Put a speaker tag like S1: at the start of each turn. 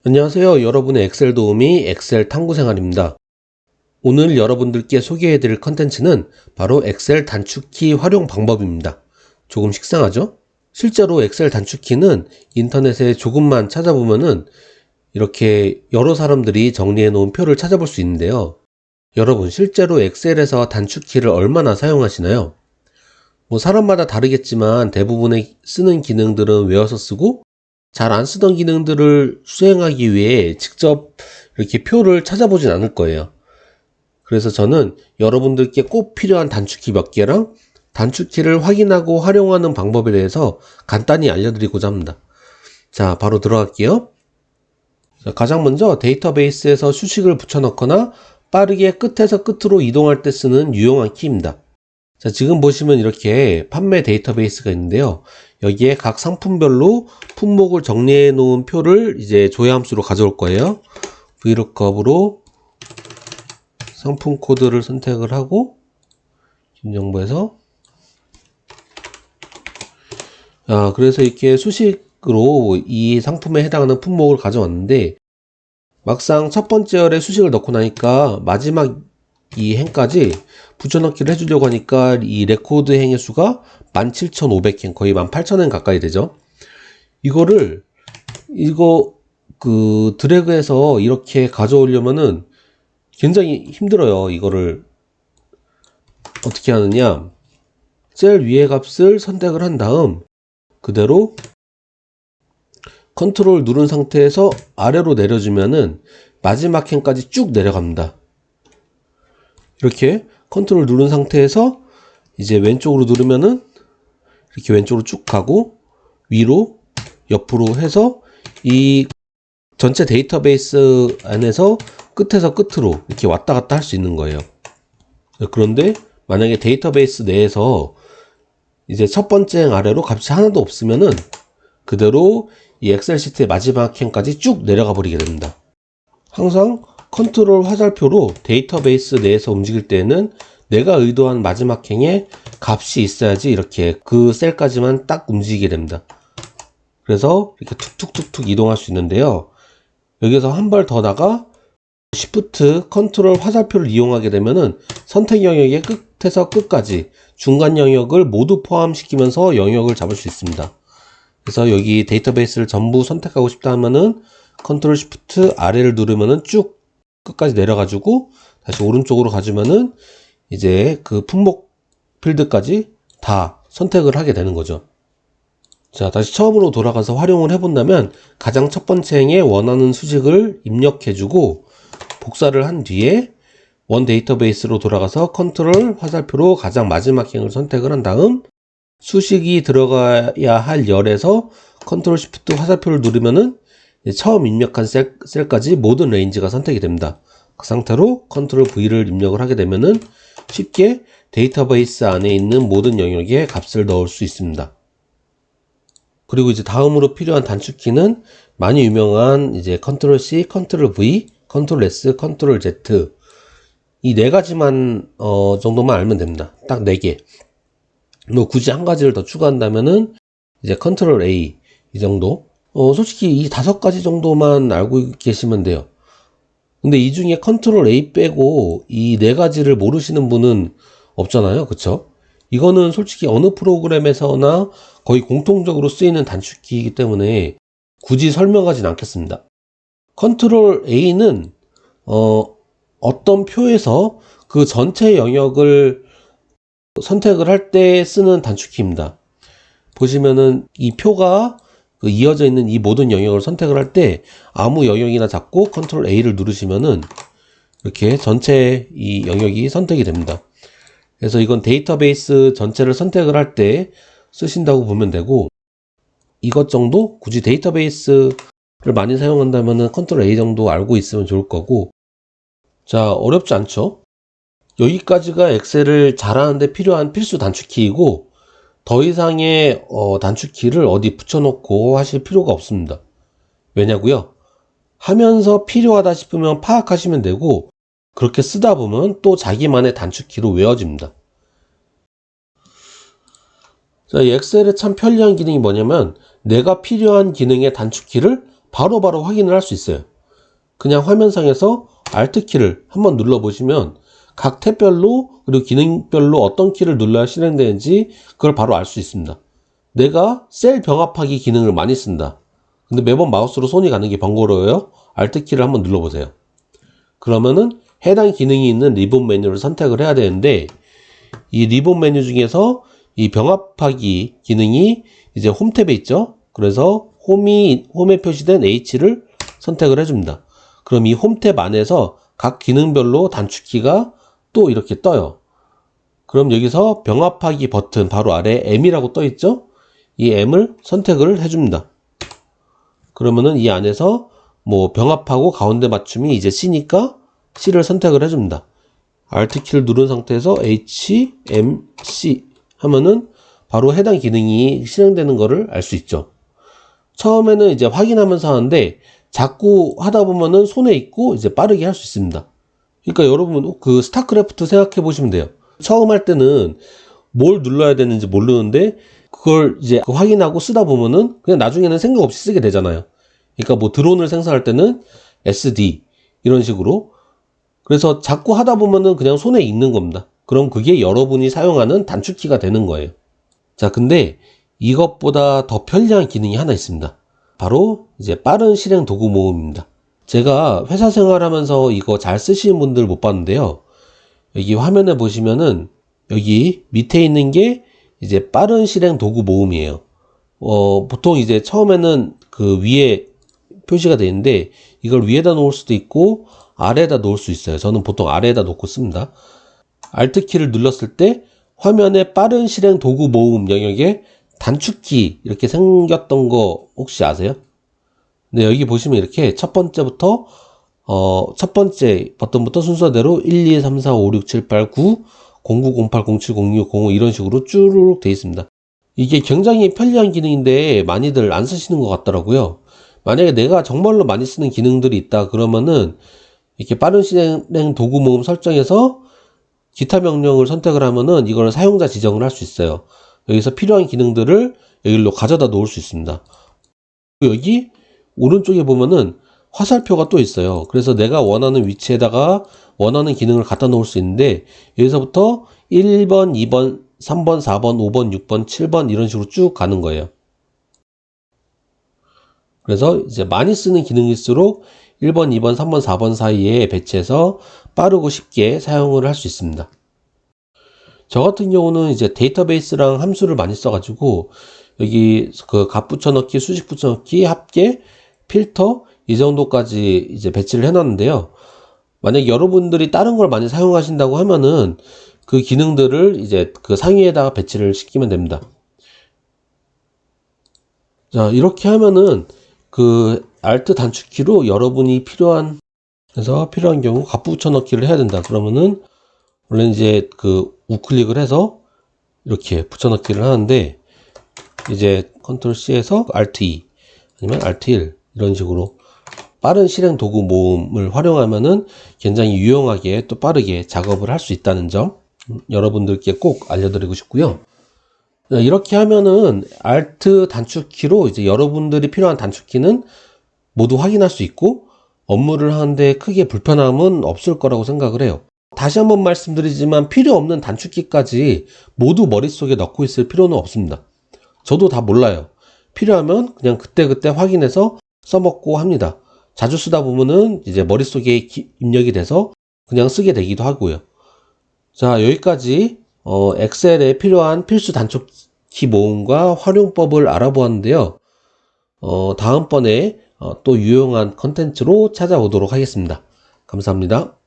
S1: 안녕하세요. 여러분의 엑셀 도우미 엑셀 탐구생활입니다. 오늘 여러분들께 소개해드릴 컨텐츠는 바로 엑셀 단축키 활용 방법입니다. 조금 식상하죠? 실제로 엑셀 단축키는 인터넷에 조금만 찾아보면은 이렇게 여러 사람들이 정리해 놓은 표를 찾아볼 수 있는데요. 여러분, 실제로 엑셀에서 단축키를 얼마나 사용하시나요? 사람마다 다르겠지만 대부분의 쓰는 기능들은 외워서 쓰고, 잘 안 쓰던 기능들을 수행하기 위해 직접 이렇게 표를 찾아보진 않을 거예요. 그래서 저는 여러분들께 꼭 필요한 단축키 몇 개랑 단축키를 확인하고 활용하는 방법에 대해서 간단히 알려드리고자 합니다. 자, 바로 들어갈게요. 자, 가장 먼저 데이터베이스에서 수식을 붙여넣거나 빠르게 끝에서 끝으로 이동할 때 쓰는 유용한 키입니다. 자, 지금 보시면 이렇게 판매 데이터베이스가 있는데요. 여기에 각 상품별로 품목을 정리해 놓은 표를 이제 조회함수로 가져올 거예요. VLOOKUP으로 상품 코드를 선택을 하고 김정보에서 그래서 이렇게 수식으로 이 상품에 해당하는 품목을 가져왔는데, 막상 첫 번째 열에 수식을 넣고 나니까 마지막 이 행까지 붙여넣기를 해주려고 하니까 이 레코드 행의 수가 17,500행, 거의 18,000행 가까이 되죠. 이거 드래그해서 이렇게 가져오려면은 굉장히 힘들어요. 이거를 어떻게 하느냐, 셀 위의 값을 선택을 한 다음 그대로 컨트롤 누른 상태에서 아래로 내려주면은 마지막 행까지 쭉 내려갑니다. 이렇게 컨트롤 누른 상태에서 이제 왼쪽으로 누르면은 이렇게 왼쪽으로 쭉 가고 위로 옆으로 해서 이 전체 데이터베이스 안에서 끝에서 끝으로 이렇게 왔다 갔다 할 수 있는 거예요. 그런데 만약에 데이터베이스 내에서 이제 첫 번째 행 아래로 값이 하나도 없으면은 그대로 이 엑셀 시트의 마지막 행까지 쭉 내려가 버리게 됩니다. 항상 컨트롤 화살표로 데이터베이스 내에서 움직일 때는 내가 의도한 마지막 행에 값이 있어야지 이렇게 그 셀까지만 딱 움직이게 됩니다. 그래서 이렇게 툭툭툭툭 이동할 수 있는데요. 여기서 한 발 더 나가 Shift 컨트롤 화살표를 이용하게 되면은 선택 영역의 끝에서 끝까지 중간 영역을 모두 포함시키면서 영역을 잡을 수 있습니다. 그래서 여기 데이터베이스를 전부 선택하고 싶다 하면은 컨트롤 Shift 아래를 누르면은 쭉 끝까지 내려가지고 다시 오른쪽으로 가주면은 이제 그 품목 필드까지 다 선택을 하게 되는 거죠. 자, 다시 처음으로 돌아가서 활용을 해본다면 가장 첫 번째 행에 원하는 수식을 입력해주고 복사를 한 뒤에 원 데이터베이스로 돌아가서 컨트롤 화살표로 가장 마지막 행을 선택을 한 다음 수식이 들어가야 할 열에서 컨트롤 시프트 화살표를 누르면은 처음 입력한 셀까지 모든 레인지가 선택이 됩니다. 그 상태로 컨트롤 V를 입력을 하게 되면은 쉽게 데이터베이스 안에 있는 모든 영역에 값을 넣을 수 있습니다. 그리고 이제 다음으로 필요한 단축키는 많이 유명한 이제 컨트롤 C, 컨트롤 V, 컨트롤 S, 컨트롤 Z, 이 네 가지만 정도만 알면 됩니다. 딱 네 개. 굳이 한 가지를 더 추가한다면은 이제 컨트롤 A 이 정도. 솔직히 이 5가지 정도만 알고 계시면 돼요. 근데 이 중에 컨트롤 A 빼고 이 네 가지를 모르시는 분은 없잖아요. 그쵸? 이거는 솔직히 어느 프로그램에서나 거의 공통적으로 쓰이는 단축키이기 때문에 굳이 설명하진 않겠습니다. 컨트롤 A는 어떤 표에서 그 전체 영역을 선택을 할 때 쓰는 단축키입니다. 보시면은 이 표가 이어져 있는 이 모든 영역을 선택을 할 때 아무 영역이나 잡고 컨트롤 A를 누르시면은 이렇게 전체 이 영역이 선택이 됩니다. 그래서 이건 데이터베이스 전체를 선택을 할 때 쓰신다고 보면 되고, 이것 정도 굳이 데이터베이스를 많이 사용한다면은 컨트롤 A 정도 알고 있으면 좋을 거고. 자, 어렵지 않죠? 여기까지가 엑셀을 잘하는데 필요한 필수 단축키이고, 더 이상의 단축키를 어디 붙여놓고 하실 필요가 없습니다. 왜냐고요? 하면서 필요하다 싶으면 파악하시면 되고, 그렇게 쓰다 보면 또 자기만의 단축키로 외워집니다. 자, 이 엑셀의 참 편리한 기능이 뭐냐면 내가 필요한 기능의 단축키를 바로바로 확인을 할 수 있어요. 그냥 화면상에서 Alt키를 한번 눌러보시면 각 탭별로 그리고 기능별로 어떤 키를 눌러야 실행되는지 그걸 바로 알 수 있습니다. 내가 셀 병합하기 기능을 많이 쓴다. 근데 매번 마우스로 손이 가는 게 번거로워요. Alt키를 한번 눌러보세요. 그러면은 해당 기능이 있는 리본 메뉴를 선택을 해야 되는데 이 리본 메뉴 중에서 이 병합하기 기능이 이제 홈 탭에 있죠. 그래서 홈에 표시된 H를 선택을 해줍니다. 그럼 이 홈 탭 안에서 각 기능별로 단축키가 또 이렇게 떠요. 그럼 여기서 병합하기 버튼 바로 아래 M이라고 떠 있죠. 이 M을 선택을 해줍니다. 그러면은 이 안에서 뭐 병합하고 가운데 맞춤이 이제 C니까 C를 선택을 해줍니다. Alt키를 누른 상태에서 H, M, C 하면은 바로 해당 기능이 실행되는 것을 알 수 있죠. 처음에는 이제 확인하면서 하는데 자꾸 하다 보면은 손에 있고 이제 빠르게 할 수 있습니다. 그러니까 여러분 그 스타크래프트 생각해 보시면 돼요. 처음 할 때는 뭘 눌러야 되는지 모르는데 그걸 이제 확인하고 쓰다 보면은 그냥 나중에는 생각 없이 쓰게 되잖아요. 그러니까 뭐 드론을 생성할 때는 SD 이런 식으로. 그래서 자꾸 하다 보면은 그냥 손에 있는 겁니다. 그럼 그게 여러분이 사용하는 단축키가 되는 거예요. 자, 근데 이것보다 더 편리한 기능이 하나 있습니다. 바로 이제 빠른 실행 도구 모음입니다. 제가 회사 생활하면서 이거 잘 쓰시는 분들 못 봤는데요. 여기 화면에 보시면은 여기 밑에 있는 게 이제 빠른 실행 도구 모음이에요. 보통 이제 처음에는 그 위에 표시가 되어 있는데 이걸 위에다 놓을 수도 있고 아래에다 놓을 수 있어요. 저는 보통 아래에다 놓고 씁니다. Alt키를 눌렀을 때 화면에 빠른 실행 도구 모음 영역에 단축키 이렇게 생겼던 거 혹시 아세요? 네, 여기 보시면 이렇게 첫 번째부터 첫 번째 버튼부터 순서대로 1, 2, 3, 4, 5, 6, 7, 8, 9, 0, 9, 0, 8, 0, 7, 0, 6, 0, 5 이런 식으로 쭈르륵 되어 있습니다. 이게 굉장히 편리한 기능인데 많이들 안 쓰시는 것 같더라고요. 만약에 내가 정말로 많이 쓰는 기능들이 있다 그러면은 이렇게 빠른 실행 도구 모음 설정에서 기타 명령을 선택을 하면은 이걸 사용자 지정을 할 수 있어요. 여기서 필요한 기능들을 여기로 가져다 놓을 수 있습니다. 여기 오른쪽에 보면은 화살표가 또 있어요. 그래서 내가 원하는 위치에다가 원하는 기능을 갖다 놓을 수 있는데 여기서부터 1번, 2번, 3번, 4번, 5번, 6번, 7번 이런 식으로 쭉 가는 거예요. 그래서 이제 많이 쓰는 기능일수록 1번, 2번, 3번, 4번 사이에 배치해서 빠르고 쉽게 사용을 할 수 있습니다. 저 같은 경우는 이제 데이터베이스랑 함수를 많이 써가지고 여기 그 값 붙여넣기, 수식 붙여넣기, 합계, 필터 이 정도까지 이제 배치를 해놨는데요. 만약 여러분들이 다른 걸 많이 사용하신다고 하면은 그 기능들을 이제 그 상위에다가 배치를 시키면 됩니다. 자, 이렇게 하면은 그 Alt 단축키로 여러분이 필요한 경우 값 붙여넣기를 해야 된다. 그러면은 원래 이제 그 우클릭을 해서 이렇게 붙여넣기를 하는데 이제 컨트롤 C에서 Alt E 아니면 Alt 1 이런 식으로 빠른 실행 도구 모음을 활용하면은 굉장히 유용하게 또 빠르게 작업을 할 수 있다는 점 여러분들께 꼭 알려드리고 싶고요. 이렇게 하면은 Alt 단축키로 이제 여러분들이 필요한 단축키는 모두 확인할 수 있고 업무를 하는데 크게 불편함은 없을 거라고 생각을 해요. 다시 한번 말씀드리지만 필요 없는 단축키까지 모두 머릿속에 넣고 있을 필요는 없습니다. 저도 다 몰라요. 필요하면 그냥 그때그때 확인해서 써먹고 합니다. 자주 쓰다 보면은 이제 머릿속에 입력이 돼서 그냥 쓰게 되기도 하고요. 자, 여기까지 엑셀에 필요한 필수 단축키 모음과 활용법을 알아보았는데요. 다음번에 또 유용한 컨텐츠로 찾아오도록 하겠습니다. 감사합니다.